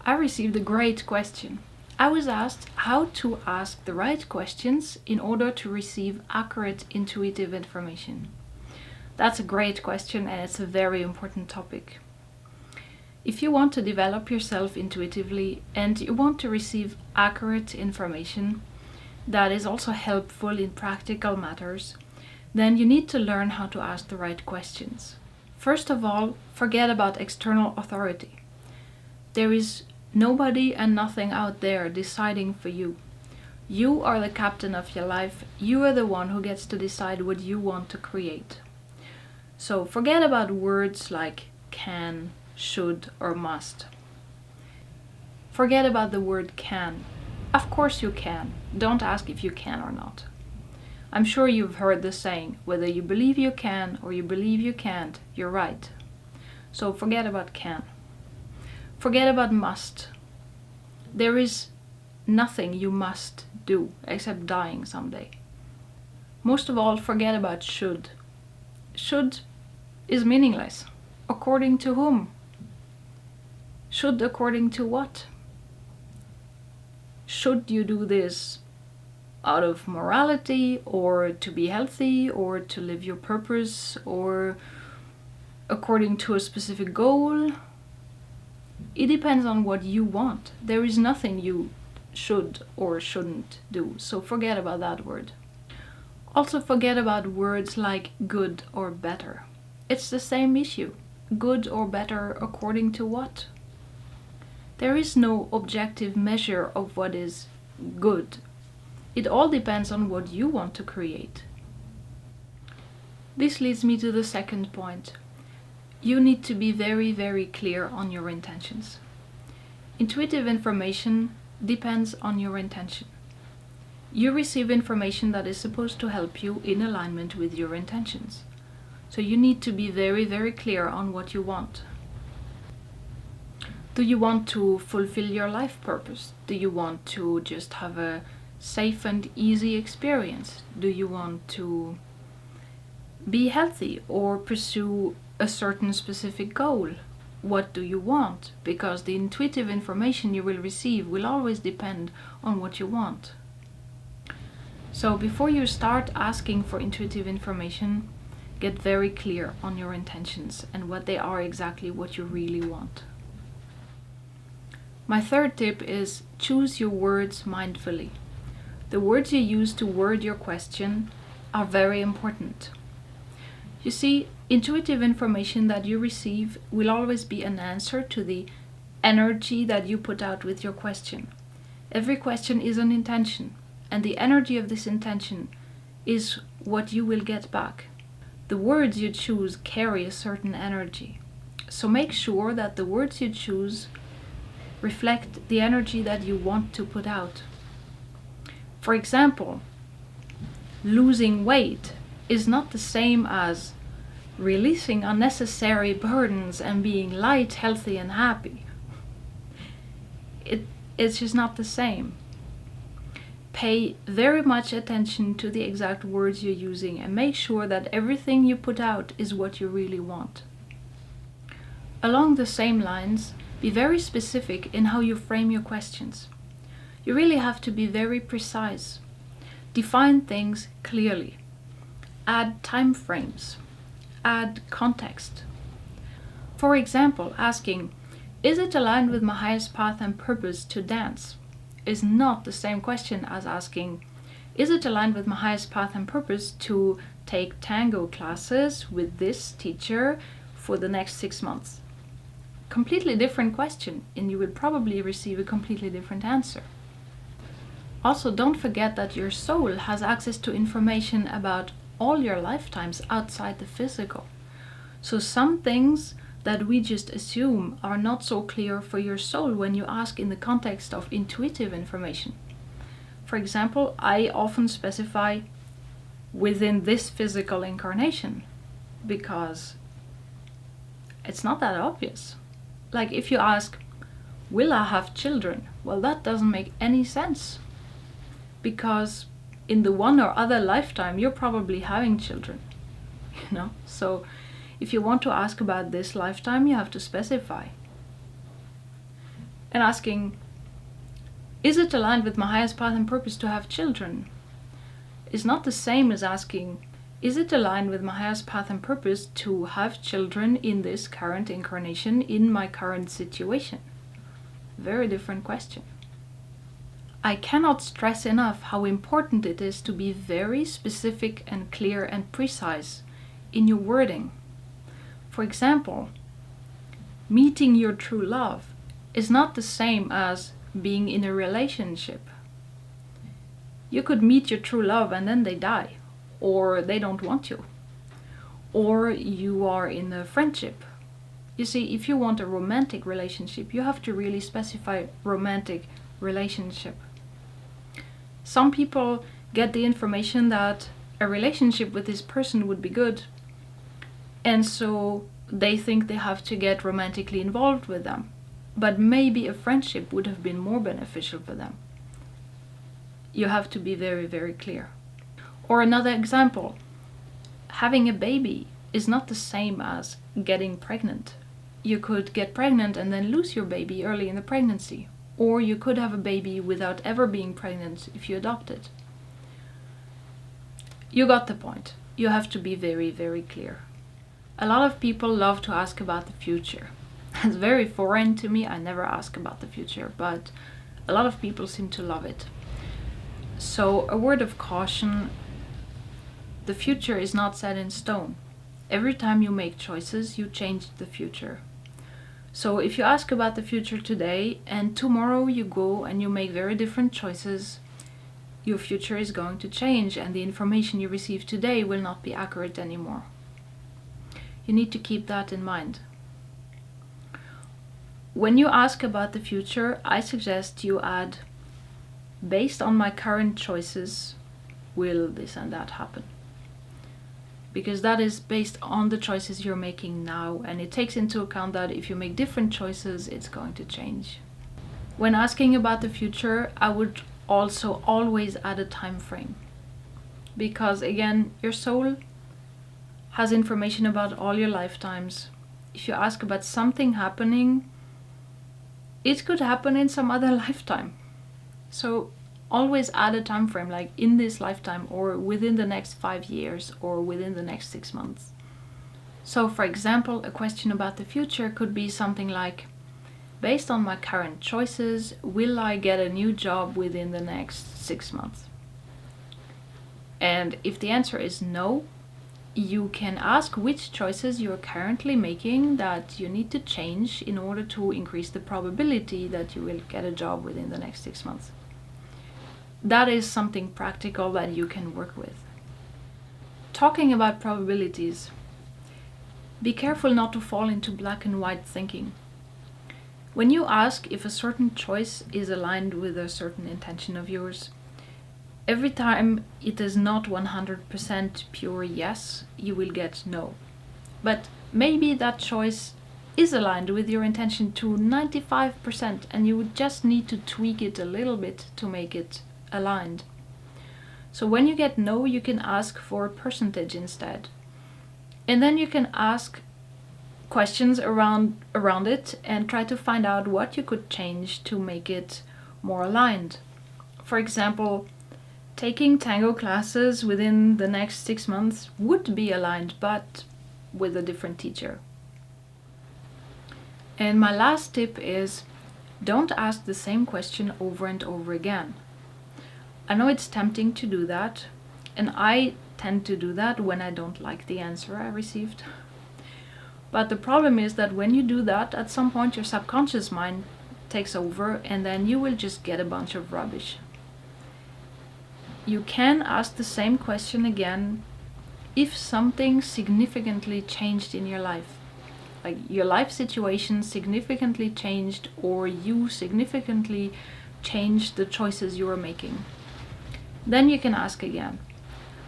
I received a great question. I was asked how to ask the right questions in order to receive accurate intuitive information. That's a great question, and it's a very important topic. If you want to develop yourself intuitively and you want to receive accurate information that is also helpful in practical matters, then you need to learn how to ask the right questions. First of all, forget about external authority. There is nobody and nothing out there deciding for you. You are the captain of your life. You are the one who gets to decide what you want to create. So forget about words like can, should, or must. Forget about the word can. Of course you can. Don't ask if you can or not. I'm sure you've heard the saying, whether you believe you can or you believe you can't, you're right. So forget about can. Forget about must. There is nothing you must do except dying someday. Most of all, forget about should. Should is meaningless. According to whom? Should according to what? Should you do this out of morality, or to be healthy, or to live your purpose, or according to a specific goal? It depends on what you want. There is nothing you should or shouldn't do, so forget about that word. Also forget about words like good or better. It's the same issue. Good or better according to what? There is no objective measure of what is good. It all depends on what you want to create. This leads me to the second point. You need to be very, very clear on your intentions. Intuitive information depends on your intention. You receive information that is supposed to help you in alignment with your intentions. So you need to be very, very clear on what you want. Do you want to fulfill your life purpose? Do you want to just have a safe and easy experience? Do you want to be healthy or pursue a certain specific goal? What do you want? Because the intuitive information you will receive will always depend on what you want. So before you start asking for intuitive information, get very clear on your intentions and what they are exactly, what you really want. My third tip is choose your words mindfully. The words you use to word your question are very important. You see, intuitive information that you receive will always be an answer to the energy that you put out with your question. Every question is an intention, and the energy of this intention is what you will get back. The words you choose carry a certain energy. So make sure that the words you choose reflect the energy that you want to put out. For example, losing weight is not the same as releasing unnecessary burdens and being light, healthy, and happy. It's just not the same. Pay very much attention to the exact words you're using and make sure that everything you put out is what you really want. Along the same lines, be very specific in how you frame your questions. You really have to be very precise. Define things clearly. Add time frames. Add context. For example, asking, is it aligned with my highest path and purpose to dance? Is not the same question as asking, is it aligned with my highest path and purpose to take tango classes with this teacher for the next 6 months? Completely different question, and you will probably receive a completely different answer. Also, don't forget that your soul has access to information about all your lifetimes outside the physical. So some things that we just assume are not so clear for your soul when you ask in the context of intuitive information. For example, I often specify within this physical incarnation because it's not that obvious. Like if you ask, will I have children? Well, that doesn't make any sense because in the one or other lifetime you're probably having children, So if you want to ask about this lifetime, you have to specify. And asking, is it aligned with my highest path and purpose to have children? Is not the same as asking, is it aligned with my highest path and purpose to have children in this current incarnation, in my current situation? Very different question. I cannot stress enough how important it is to be very specific and clear and precise in your wording. For example, meeting your true love is not the same as being in a relationship. You could meet your true love and then they die, or they don't want you, or you are in a friendship. You see, if you want a romantic relationship, you have to really specify romantic relationship. Some people get the information that a relationship with this person would be good, and so they think they have to get romantically involved with them. But maybe a friendship would have been more beneficial for them. You have to be very, very clear. Or another example, having a baby is not the same as getting pregnant. You could get pregnant and then lose your baby early in the pregnancy. Or you could have a baby without ever being pregnant if you adopt it. You got the point. You have to be very, very clear. A lot of people love to ask about the future. It's very foreign to me. I never ask about the future, but a lot of people seem to love it. So a word of caution, the future is not set in stone. Every time you make choices, you change the future. So if you ask about the future today and tomorrow you go and you make very different choices, your future is going to change and the information you receive today will not be accurate anymore. You need to keep that in mind. When you ask about the future, I suggest you add, based on my current choices, will this and that happen? Because that is based on the choices you're making now, and it takes into account that if you make different choices, it's going to change. When asking about the future, I would also always add a time frame. Because again, your soul has information about all your lifetimes. If you ask about something happening, it could happen in some other lifetime. So always add a time frame, like in this lifetime, or within the next 5 years, or within the next 6 months. So for example, a question about the future could be something like, based on my current choices, will I get a new job within the next 6 months? And if the answer is no, you can ask which choices you're currently making that you need to change in order to increase the probability that you will get a job within the next 6 months. That is something practical that you can work with. Talking about probabilities, be careful not to fall into black and white thinking. When you ask if a certain choice is aligned with a certain intention of yours, every time it is not 100% pure yes, you will get no. But maybe that choice is aligned with your intention to 95% and you would just need to tweak it a little bit to make it aligned. So when you get no, you can ask for a percentage instead. And then you can ask questions around it and try to find out what you could change to make it more aligned. For example, taking tango classes within the next 6 months would be aligned, but with a different teacher. And my last tip is, don't ask the same question over and over again. I know it's tempting to do that, and I tend to do that when I don't like the answer I received. But the problem is that when you do that, at some point your subconscious mind takes over and then you will just get a bunch of rubbish. You can ask the same question again if something significantly changed in your life. Like your life situation significantly changed, or you significantly changed the choices you were making. Then you can ask again.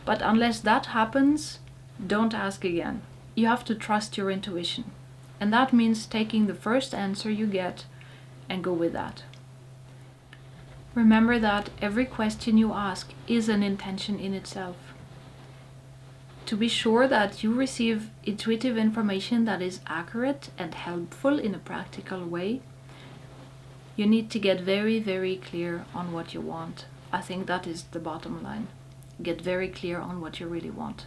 But unless that happens, don't ask again. You have to trust your intuition. And that means taking the first answer you get and go with that. Remember that every question you ask is an intention in itself. To be sure that you receive intuitive information that is accurate and helpful in a practical way, You need to get very, very clear on what you want. I think that is the bottom line. Get very clear on what you really want.